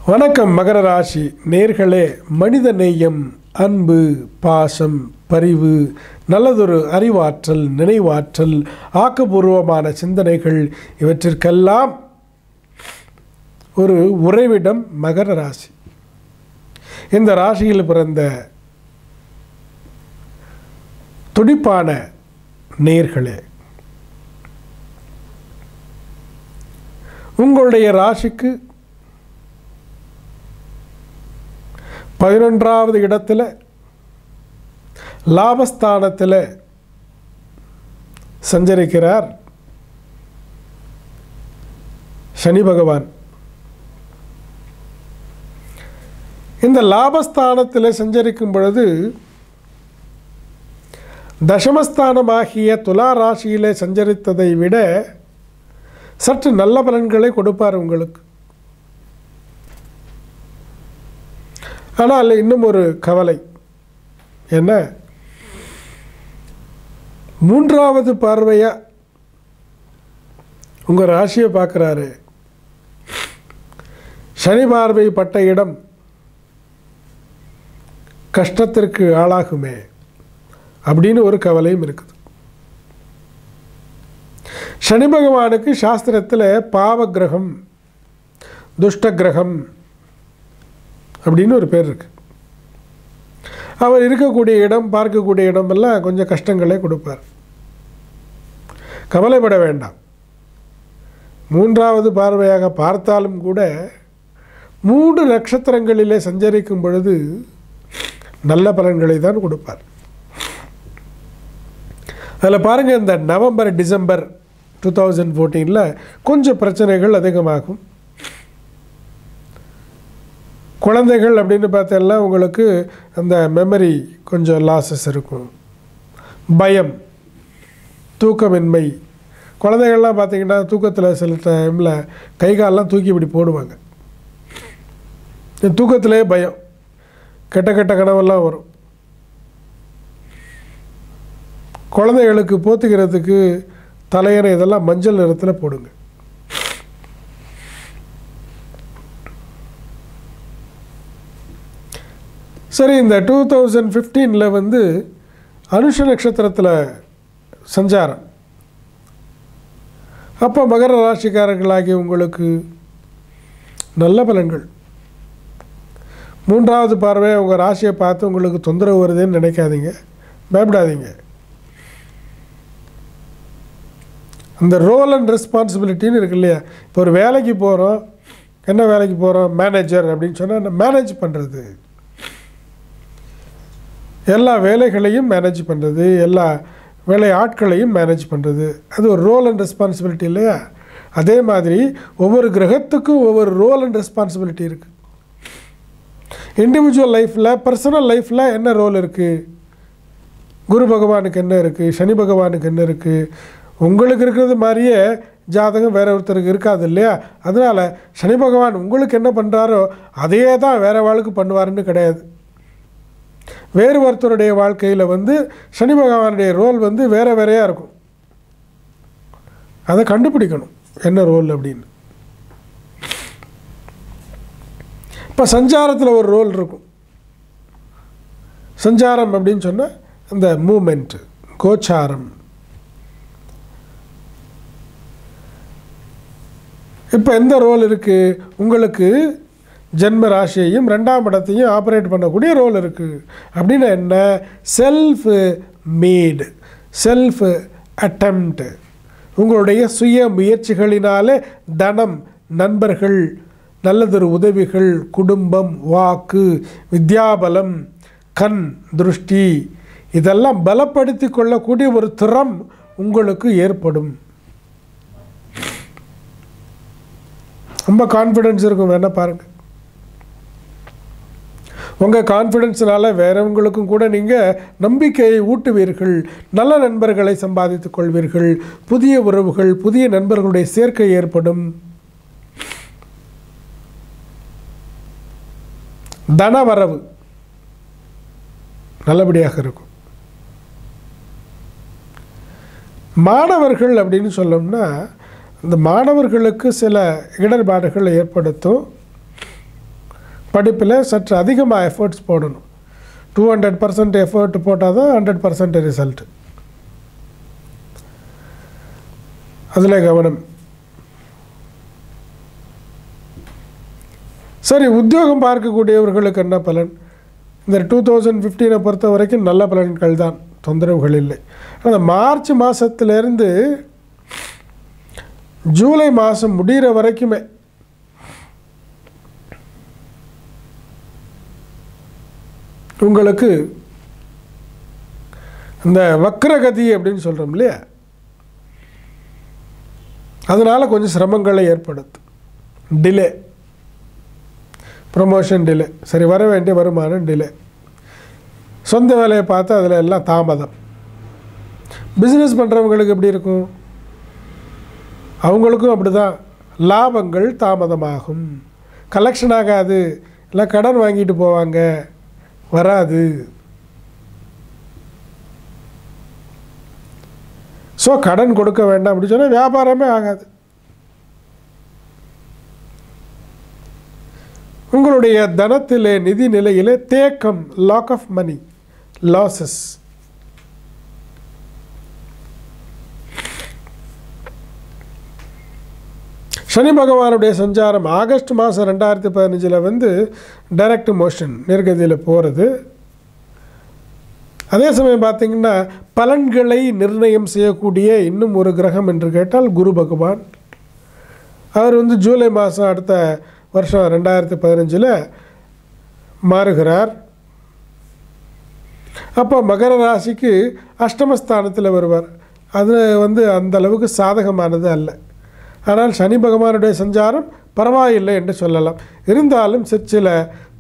வணக்கம் மகர ராசி நேர்களே. மனித நேயம், அன்பு, பாசம், பரிவு, நல்லதொரு அறிவாற்றல், நினைவாற்றல், ஆக்கப்பூர்வமான சிந்தனைகள் இவற்றிற்கெல்லாம் ஒரு உறைவிடம் மகர ராசி. இந்த ராசியில் பிறந்த துடிப்பான நேர்களே, உங்களுடைய ராசிக்கு 11வது இடத்துல லாபஸ்தானத்தில் சஞ்சரிக்கிறார் சனி பகவான். இந்த லாபஸ்தானத்தில் சஞ்சரிக்கும் பொழுது தசமஸ்தானமாகிய துலா ராசியிலே சஞ்சரித்ததை விட சற்று நல்ல பலன்களை கொடுப்பார் உங்களுக்கு. ஆனால் இன்னும் ஒரு கவலை என்ன, 3வது பார்வையாக உங்கள் ராசியை பார்க்குறாரு. சனி பார்வை பட்ட இடம் கஷ்டத்திற்கு ஆளாகுமே அப்படின்னு ஒரு கவலையும் இருக்குது. சனி பகவானுக்கு சாஸ்திரத்தில் பாவ கிரகம், துஷ்ட கிரகம் அப்படின்னு ஒரு பேர் இருக்குது. அவர் இருக்கக்கூடிய இடம், பார்க்கக்கூடிய இடமெல்லாம் கொஞ்சம் கஷ்டங்களே கொடுப்பார். கவலைப்பட வேண்டாம். 3வது பார்வையாக பார்த்தாலும் கூட 3 நட்சத்திரங்களிலே சஞ்சரிக்கும் பொழுது நல்ல பலன்களை தான் கொடுப்பார். அதில் பாருங்கள், இந்த நவம்பர் டிசம்பர் 2014 கொஞ்சம் பிரச்சனைகள் அதிகமாகும். குழந்தைகள் அப்படின்னு பார்த்தெல்லாம் உங்களுக்கு அந்த மெமரி கொஞ்சம் லாஸஸ் இருக்கும், பயம், தூக்கமின்மை. குழந்தைகள்லாம் பார்த்திங்கன்னா தூக்கத்தில் சில டைமில் கை காலெலாம் தூக்கி இப்படி போடுவாங்க. தூக்கத்திலே பயம், கெட்ட கெட்ட கனவெல்லாம் வரும். குழந்தைகளுக்கு போத்துக்கிறதுக்கு தலையணை இதெல்லாம் மஞ்சள் நிறத்தில் போடுங்க. சரி, இந்த 2015 அனுஷ நட்சத்திரத்தில் சஞ்சாரம். அப்போ மகர ராசிக்காரர்களாகி உங்களுக்கு நல்ல பலன்கள். 3வது பார்வை உங்கள் ராசியை பார்த்து உங்களுக்கு தொந்தரவு வருதுன்னு நினைக்காதீங்க, பயப்படாதீங்க. அந்த ரோல் அண்ட் ரெஸ்பான்சிபிலிட்டின்னு இருக்கு இல்லையா. இப்போ ஒரு வேலைக்கு போகிறோம், என்ன வேலைக்கு போகிறோம், மேனேஜர் அப்படின்னு சொன்னால் மேனேஜ் பண்ணுறது, எல்லா வேலைகளையும் மேனேஜ் பண்ணுறது, எல்லா வேலை ஆட்களையும் மேனேஜ் பண்ணுறது, அது ஒரு ரோல் அண்ட் ரெஸ்பான்சிபிலிட்டி இல்லையா. அதே மாதிரி ஒவ்வொரு கிரகத்துக்கும் ஒவ்வொரு ரோல் அண்ட் ரெஸ்பான்சிபிலிட்டி இருக்குது. இண்டிவிஜுவல் லைஃப்பில், பர்சனல் லைஃப்பில் என்ன ரோல் இருக்குது, குரு பகவானுக்கு என்ன இருக்குது, சனி பகவானுக்கு என்ன இருக்குது, உங்களுக்கு இருக்கிறது மாதிரியே ஜாதகம் வேற ஒருத்தருக்கு இருக்காது இல்லையா. அதனால் சனி பகவான் உங்களுக்கு என்ன பண்ணுறாரோ அதையே தான் வேறு வாழ்க்கை பண்ணுவாருன்னு கிடையாது. வேறு ஒருத்தருடைய வாழ்க்கையில் சனி பகவானுடைய ரோல் வேறு வேறையாக இருக்கும். அதை கண்டுபிடிக்கணும் என்ன ரோல் அப்படின்னு. இப்போ சஞ்சாரத்தில் ஒரு ரோல் இருக்கும். சஞ்சாரம் அப்படின்னு சொன்னால் அந்த மூமெண்ட்டு, கோச்சாரம். இப்போ எந்த ரோல் இருக்குது உங்களுக்கு, ஜென்ம ராசியையும் 2ஆம் இடத்தையும் ஆப்ரேட் பண்ணக்கூடிய ரோல் இருக்குது. அப்படின்னா என்ன, செல்ஃப் மேடு, செல்ஃப் அட்டெம்ப்ட். உங்களுடைய சுய முயற்சிகளினாலே தனம், நண்பர்கள், நல்லதொரு உதவிகள், குடும்பம், வாக்கு, வித்யாபலம், கண் திருஷ்டி, இதெல்லாம் பலப்படுத்தி கொள்ளக்கூடிய ஒரு திறம் உங்களுக்கு ஏற்படும். ரொம்ப கான்ஃபிடென்ஸ் இருக்கும். வேணால் பாருங்கள், உங்கள் கான்ஃபிடென்ஸ்னால் வேறவங்களுக்கும் கூட நீங்கள் நம்பிக்கையை ஊட்டுவீர்கள். நல்ல நண்பர்களை சம்பாதித்துக் கொள்வீர்கள். புதிய உறவுகள், புதிய நண்பர்களுடைய சேர்க்கை ஏற்படும். தனவரவு நல்லபடியாக இருக்கும். மாணவர்கள் அப்படின்னு சொல்லணும்னா, இந்த மாணவர்களுக்கு சில இடர்பாடுகளை ஏற்படுத்தும். படிப்பில் சற்று அதிகமாக எஃபர்ட்ஸ் போடணும். 200% எஃபர்ட் போட்டால் தான் 100% ரிசல்ட். அதில் கவனம். சரி, உத்தியோகம் பார்க்கக்கூடியவர்களுக்கு என்ன பலன்? இந்த 2015 பொறுத்த வரைக்கும் நல்ல பலன்கள் தான், தொந்தரவுகள் இல்லை. அந்த மார்ச் மாதத்துலேருந்து ஜூலை மாதம் முடிகிற வரைக்குமே உங்களுக்கு இந்த வக்ரகதி அப்படின்னு சொல்கிறோம் இல்லையா, அதனால் கொஞ்சம் சிரமங்களை ஏற்படுத்தும். டிலே, ப்ரமோஷன் டிலே, சரி வர வேண்டிய வருமானம் டிலே, சொந்த வேலையை பார்த்து அதில் எல்லாம் தாமதம். பிஸ்னஸ் பண்ணுறவங்களுக்கு எப்படி இருக்கும்? அவங்களுக்கும் அப்படி தான், லாபங்கள் தாமதமாகும், கலெக்ஷன் ஆகாது, இல்லை கடன் வாங்கிட்டு போவாங்க, வராது. ஸோ கடன் கொடுக்க வேண்டாம் அப்படின்னு சொன்னால் வியாபாரமே ஆகாது. உங்களுடைய தனத்திலே, நிதி நிலையிலே தேக்கம், லாக் ஆஃப் மணி, லாசஸ். சனி பகவானுடைய சஞ்சாரம் ஆகஸ்ட் மாதம் 2015 டைரக்ட் மோஷன், நேர்கதியில் போகிறது. அதே சமயம் பார்த்திங்கன்னா பலன்களை நிர்ணயம் செய்யக்கூடிய இன்னும் ஒரு கிரகம் என்று கேட்டால் குரு பகவான். அவர் ஜூலை மாதம் அடுத்த வருஷம் 2015 மாறுகிறார். அப்போ மகர ராசிக்கு அஷ்டமஸ்தானத்தில் வருவார். அது அந்த அளவுக்கு சாதகமானது அல்ல. ஆனால் சனி பகவானுடைய சஞ்சாரம் பரவாயில்லை என்று சொல்லலாம். இருந்தாலும் சில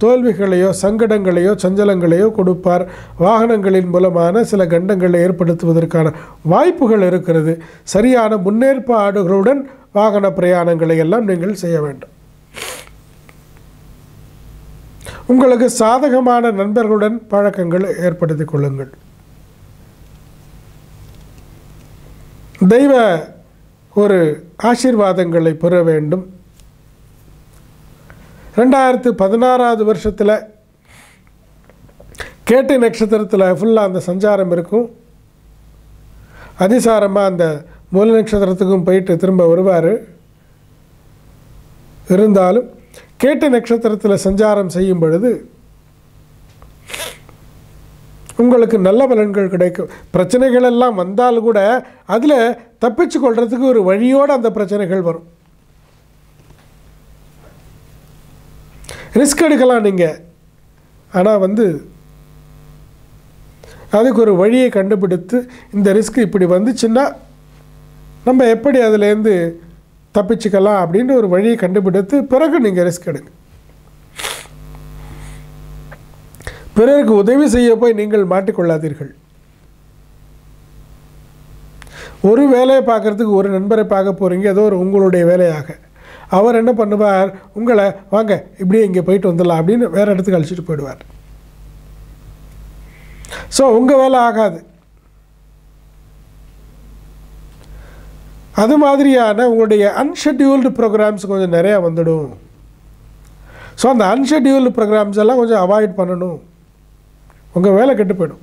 தோல்விகளையோ சங்கடங்களையோ சஞ்சலங்களையோ கொடுப்பார். வாகனங்களின் மூலமான சில கண்டங்களை ஏற்படுத்துவதற்கான வாய்ப்புகள் இருக்கிறது. சரியான முன்னேற்பாடுகளுடன் வாகன பிரயாணங்களை எல்லாம் நீங்கள் செய்ய வேண்டும். உங்களுக்கு சாதகமான நண்பர்களுடன் பழக்கங்கள் ஏற்படுத்திக் கொள்ளுங்கள். தெய்வ ஒரு ஆசீர்வாதங்களை பெற வேண்டும். 2016 வருஷத்தில் கேட்டை நட்சத்திரத்தில் ஃபுல்லாக அந்த சஞ்சாரம் இருக்கும். அதிசாரமாக அந்த மூல நட்சத்திரத்துக்கும் போயிட்டு திரும்ப வருவார். இருந்தாலும் கேட்டை நட்சத்திரத்தில் சஞ்சாரம் செய்யும் பொழுது உங்களுக்கு நல்ல பலன்கள் கிடைக்கும். பிரச்சனைகள் எல்லாம் வந்தால் கூட அதில் தப்பிச்சு கொள்றதுக்கு ஒரு வழியோடு அந்த பிரச்சனைகள் வரும். ரிஸ்க் எடுக்கலாம் நீங்கள், ஆனால் அதுக்கு ஒரு வழியை கண்டுபிடித்து இந்த ரிஸ்க் இப்படி வந்துச்சுன்னா நம்ம எப்படி அதிலேருந்து தப்பிச்சுக்கலாம் அப்படின்னு ஒரு வழியை கண்டுபிடித்து பிறகு நீங்கள் ரிஸ்க் எடுங்க. பிறருக்கு உதவி செய்ய போய் நீங்கள் மாட்டிக்கொள்ளாதீர்கள். ஒரு வேலையை பார்க்குறதுக்கு ஒரு நண்பரை பார்க்க போகிறீங்க, ஏதோ ஒரு உங்களுடைய வேலையாக. அவர் என்ன பண்ணுவார், உங்களை வாங்க இப்படியே இங்கே போயிட்டு வந்துடலாம் அப்படின்னு வேறு இடத்துக்கு அழைச்சிட்டு போயிடுவார். ஸோ உங்கள் வேலை ஆகாது. அது மாதிரியான உங்களுடைய அன்ஷெட்யூல்டு ப்ரோக்ராம்ஸ் கொஞ்சம் நிறையா வந்துடும். ஸோ அந்த அன்ஷெட்யூல்டு ப்ரோக்ராம்ஸ் எல்லாம் கொஞ்சம் அவாய்ட் பண்ணணும். உங்கள் வேலை கெட்டு போயிடும்.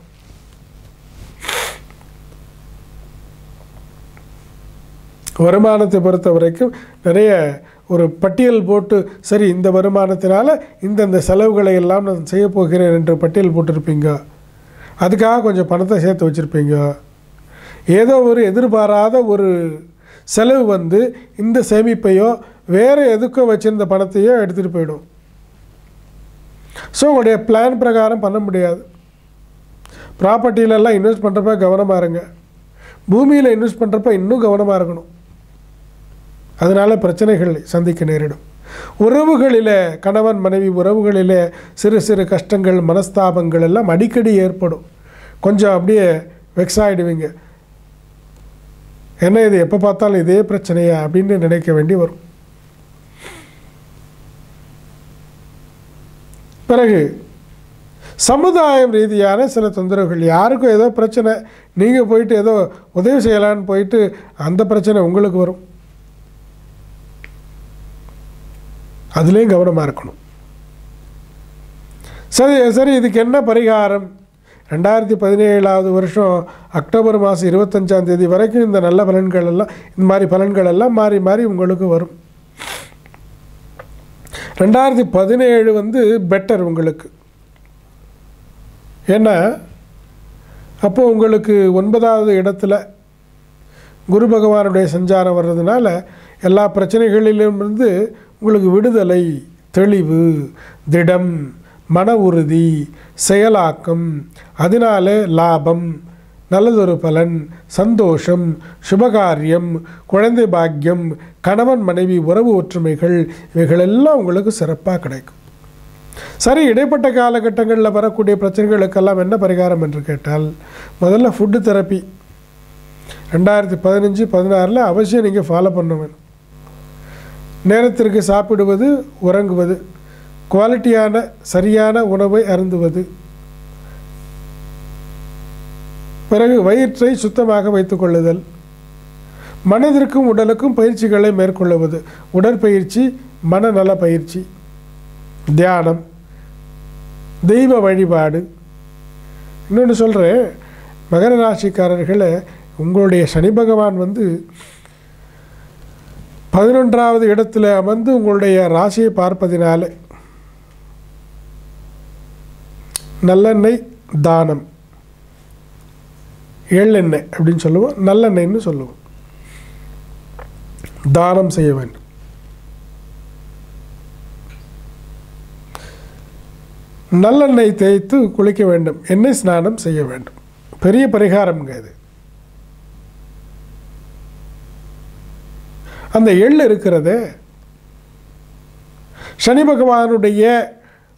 வருமானத்தை பொறுத்த வரைக்கும் நிறைய ஒரு பட்டியல் போட்டு, சரி இந்த வருமானத்தினால இந்தந்த செலவுகளை எல்லாம் நான் செய்ய போகிறேன் என்று பட்டியல் போட்டிருப்பீங்க. அதுக்காக கொஞ்சம் பணத்தை சேர்த்து வச்சுருப்பீங்க. ஏதோ ஒரு எதிர்பாராத ஒரு செலவு இந்த சேமிப்பையோ வேறு எதுக்கோ வச்சுருந்த பணத்தையோ எடுத்துகிட்டு போயிடும். ஸோ உங்களுடைய பிளான் பிரகாரம் பண்ண முடியாது. ப்ராப்பர்ட்டியிலெல்லாம் இன்வெஸ்ட் பண்ணுறப்ப கவனமாக இருங்க. பூமியில் இன்வெஸ்ட் பண்ணுறப்ப இன்னும் கவனமாக இருக்கணும். அதனால் பிரச்சனைகள் சந்திக்க நேரிடும். உறவுகளில், கணவன் மனைவி உறவுகளில் சிறு சிறு கஷ்டங்கள், மனஸ்தாபங்கள் எல்லாம் அடிக்கடி ஏற்படும். கொஞ்சம் அப்படியே வெக்ஸ் ஆகிடுவீங்க. என்ன இது எப்போ பார்த்தாலும் இதே பிரச்சனையா அப்படின்னு நினைக்க வேண்டி வரும். பிறகு சமுதாயம் ரீதியான சில தொந்தரவுகள். யாருக்கும் ஏதோ பிரச்சனை, நீங்கள் போயிட்டு ஏதோ உதவி செய்யலான்னு போயிட்டு அந்த பிரச்சனை உங்களுக்கு வரும். அதுலேயும் கவனமாக இருக்கணும். சரி சரி இதுக்கு என்ன பரிகாரம்? 2017 வருஷம் அக்டோபர் மாதம் 25ஆம் தேதி வரைக்கும் இந்த நல்ல பலன்கள் எல்லாம், இந்த மாதிரி பலன்கள் எல்லாம் மாறி மாறி உங்களுக்கு வரும். 2017 வந்து பெட்டர் உங்களுக்கு. ஏன்னா அப்போ உங்களுக்கு 9வது இடத்துல குரு பகவானுடைய சஞ்சாரம் வர்றதுனால எல்லா பிரச்சனைகளிலிருந்து உங்களுக்கு விடுதலை, தெளிவு, திடம், மன உறுதி, செயலாக்கம், அதனாலே லாபம், நல்லதொரு பலன், சந்தோஷம், சுபகாரியம், குழந்தை பாக்கியம், கணவன் மனைவி உறவு ஒற்றுமைகள், இவைகளெல்லாம் உங்களுக்கு சிறப்பாக கிடைக்கும். சரி, இடைப்பட்ட காலகட்டங்களில் வரக்கூடிய பிரச்சனைகளுக்கெல்லாம் என்ன பரிகாரம் என்று கேட்டால், முதல்ல ஃபுட்டு தெரப்பி 2015-16 அவசியம் நீங்கள் ஃபாலோ பண்ண வேணும். நேரத்திற்கு சாப்பிடுவது, உறங்குவது, குவாலிட்டியான சரியான உணவை அருந்துவது, பிறகு வயிற்றை சுத்தமாக வைத்துக் கொள்ளுதல், மனதிற்கும் உடலுக்கும் பயிற்சிகளை மேற்கொள்ளுவது, உடற்பயிற்சி, மனநல பயிற்சி, தியானம், தெய்வ வழிபாடு. இன்னொன்று சொல்கிறேன், மகர ராசிக்காரர்களை உங்களுடைய சனி பகவான் வந்து 11வது இடத்துல அமர்ந்து உங்களுடைய ராசியை பார்ப்பதினாலே நல்லெண்ணெய் தானம், எள்ளெண்ணெய் அப்படின்னு சொல்லுவோம், நல்லெண்ணெய்ன்னு சொல்லுவோம், தானம் செய்ய வேண்டும். நல்லெண்ணெய் தேய்த்து குளிக்க வேண்டும், எண்ணெய் ஸ்நானம் செய்ய வேண்டும். பெரிய பரிகாரம்ங்க இது. அந்த எள் இருக்கிறது சனி பகவானுடைய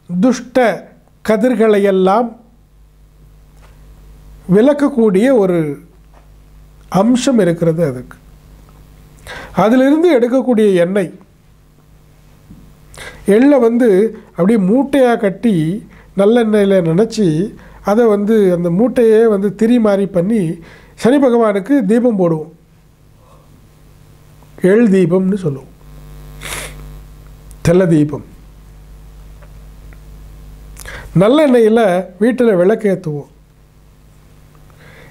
துஷ்ட கதிர்களையெல்லாம் விலக்கக்கூடிய ஒரு அம்சம் இருக்கிறது அதுக்கு. அதிலிருந்து எடுக்கக்கூடிய எண்ணெய், எள்ளை வந்து அப்படியே மூட்டையாக கட்டி நல்லெண்ணெயில் நினச்சி அதை வந்து அந்த மூட்டையே வந்து திரி மாதிரி பண்ணி சனி பகவானுக்கு தீபம் போடுவோம். எள் தீபம்னு சொல்லுவோம், தெல்ல தீபம். நல்லெண்ணெயில் வீட்டில் விளக்கேற்றுவோம்.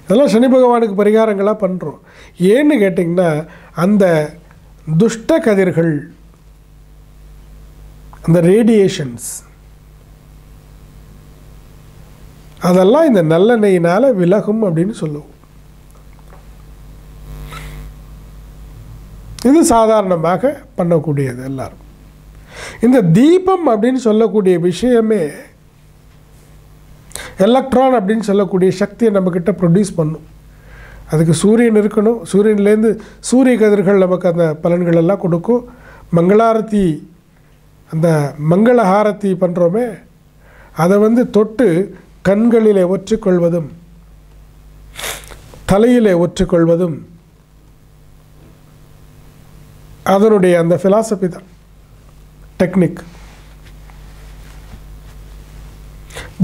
இதெல்லாம் சனி பகவானுக்கு பரிகாரங்களாக பண்ணுறோம். ஏன்னு கேட்டிங்கன்னா, அந்த துஷ்ட கதிர்கள், அந்த ரேடியேஷன்ஸ், அதெல்லாம் இந்த நல்லெண்ணெயினால் விலகும் அப்படின்னு சொல்லுவோம். இது சாதாரணமாக பண்ணக்கூடியது எல்லாரும். இந்த தீபம் அப்படின்னு சொல்லக்கூடிய விஷயமே எலக்ட்ரான் அப்படின்னு சொல்லக்கூடிய சக்தியை நம்மக்கிட்ட ப்ரொடியூஸ் பண்ணும். அதுக்கு சூரியன் இருக்கணும். சூரியன்லேருந்து சூரிய கதிர்கள் நமக்கு அந்த பலன்கள் எல்லாம் கொடுக்கும். மங்களாரத்தி, அந்த மங்களஹாரத்தி பண்ணுறோமே, அதை வந்து தொட்டு கண்களிலே ஒற்றிக்கொள்வதும் தலையிலே ஒற்றிக்கொள்வதும் அதனுடைய அந்த ஃபிலாசபி தான், டெக்னிக்.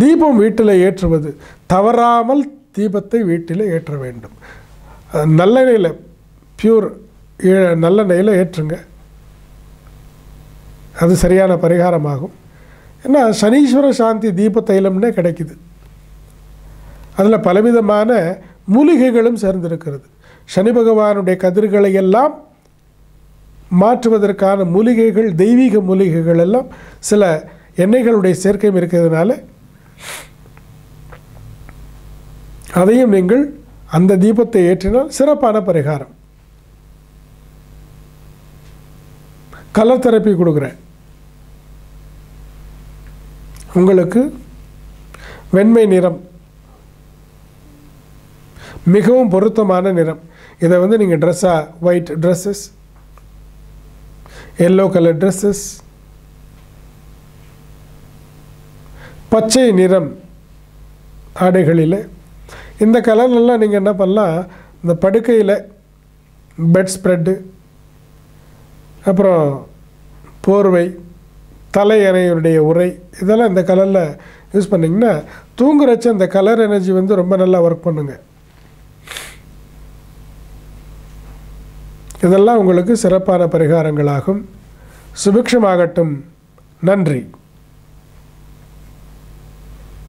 தீபம் வீட்டில் ஏற்றுவது, தவறாமல் தீபத்தை வீட்டில் ஏற்ற வேண்டும். நல்லெண்ணெயில், பியூர் நல்லெண்ணெயில் ஏற்றுங்க, அது சரியான பரிகாரமாகும். ஏன்னா சனீஸ்வர சாந்தி தீப தைலம்னே கிடைக்குது. அதில் பலவிதமான மூலிகைகளும் சேர்ந்திருக்கிறது. சனி பகவானுடைய கதிர்களை எல்லாம் மாற்றுவதற்கான மூலிகைகள், தெய்வீக மூலிகைகள் எல்லாம் சில எண்ணெய்களுடைய சேர்க்கையும் இருக்கிறதுனால அதையும் நீங்கள் அந்த தீபத்தை ஏற்றினால் சிறப்பான பரிகாரம். கலர் தெரப்பி கொடுக்குறேன் உங்களுக்கு. வெண்மை நிறம் மிகவும் பொருத்தமான நிறம். இதை வந்து நீங்கள் ட்ரெஸ்ஸாக, white dresses, yellow colour dresses, பச்சை நிறம் ஆடைகளில், இந்த கலர்லாம் நீங்கள் என்ன பண்ணலாம், இந்த படுக்கையில் பெட் ஸ்ப்ரெட்டு, அப்புறம் போர்வை, தலையணையுடைய உரை, இதெல்லாம் இந்த கலரில் யூஸ் பண்ணிங்கன்னா தூங்குறச்ச அந்த கலர் எனர்ஜி வந்து ரொம்ப நல்லா ஒர்க் பண்ணுங்க. இதெல்லாம் உங்களுக்கு சிறப்பான பரிகாரங்களாகும். சுபிக்ஷமாகட்டும். நன்றி.